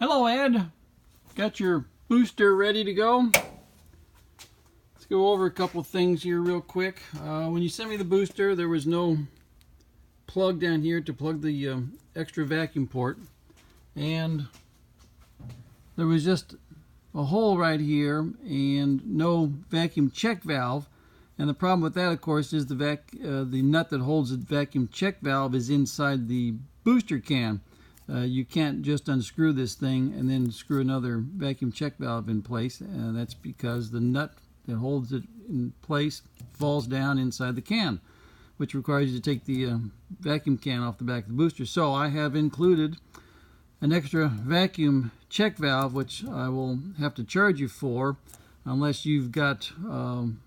Hello, Ed. Got your booster ready to go? Let's go over a couple things here real quick. When you sent me the booster, there was no plug down here to plug the extra vacuum port, and there was just a hole right here and no vacuum check valve. And the problem with that, of course, is the nut that holds the vacuum check valve is inside the booster can. You can't just unscrew this thing and then screw another vacuum check valve in place, and that's because the nut that holds it in place falls down inside the can, which requires you to take the vacuum can off the back of the booster. So I have included an extra vacuum check valve, which I will have to charge you for, unless you've got an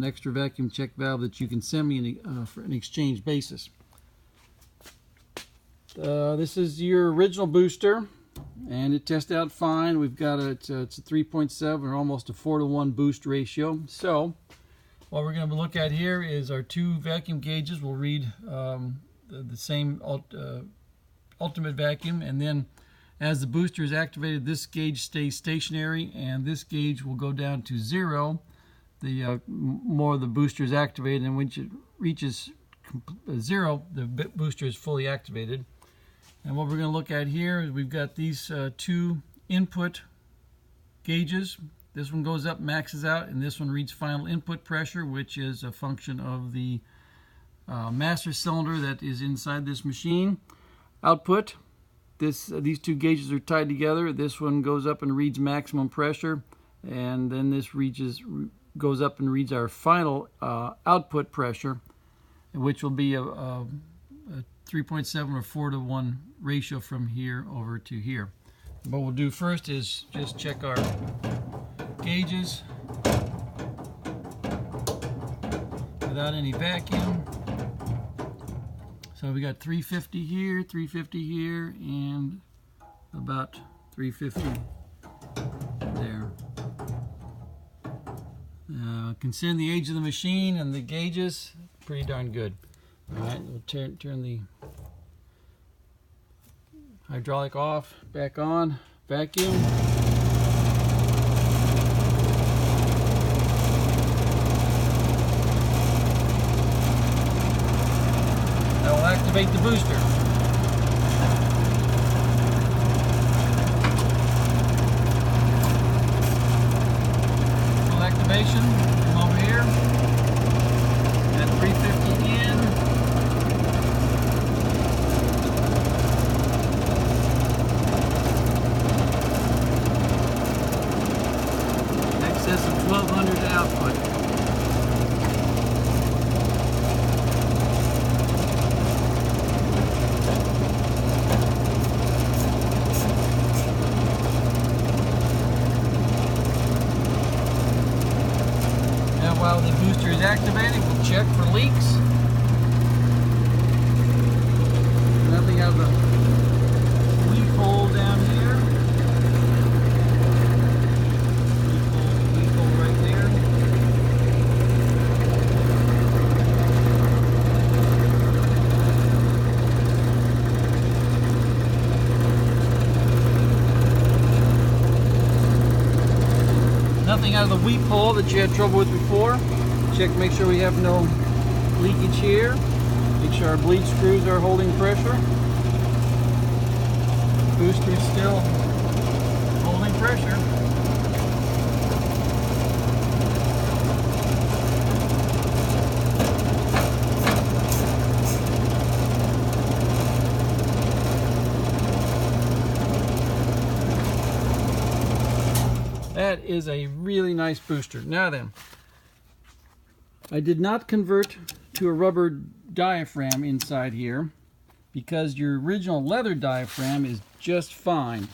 extra vacuum check valve that you can send me for an exchange basis. This is your original booster, and it tested out fine. We've got it's a 3.7 or almost a 4-to-1 boost ratio. So what we're going to look at here is our two vacuum gauges. We'll read the same ultimate vacuum, and then as the booster is activated, this gauge stays stationary and this gauge will go down to 0 the more the booster is activated, and when it reaches 0, the booster is fully activated. And what we're going to look at here is we've got these two input gauges. This one goes up, maxes out, and this one reads final input pressure, which is a function of the master cylinder that is inside this machine. Output, these two gauges are tied together. This one goes up and reads maximum pressure, and then this goes up and reads our final output pressure, which will be a 3.7 or 4-to-1 ratio from here over to here. What we'll do first is just check our gauges without any vacuum. So we got 350 here, 350 here, and about 350 there. Considering the age of the machine and the gauges, pretty darn good. All right, we'll turn the hydraulic off, back on, vacuum. That will activate the booster. Full activation, come over here, at 350 in. Excess of 1200 output. Now while the booster is activated, we'll check for leaks. Nothing out of the leak hole down here. Nothing out of the weep hole that you had trouble with before. Check, make sure we have no leakage here. Make sure our bleed screws are holding pressure. Booster is still holding pressure. That is a really nice booster. Now then, I did not convert to a rubber diaphragm inside here because your original leather diaphragm is just fine.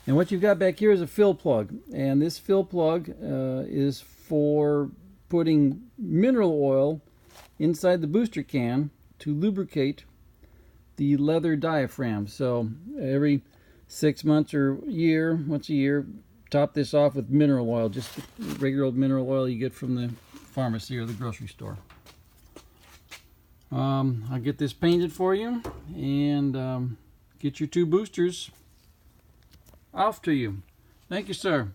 And what you've got back here is a fill plug, and this fill plug is for putting mineral oil inside the booster can to lubricate the leather diaphragm. So every 6 months or once a year, top this off with mineral oil, just regular old mineral oil you get from the pharmacy or the grocery store. I'll get this painted for you and get your two boosters off to you. Thank you, sir.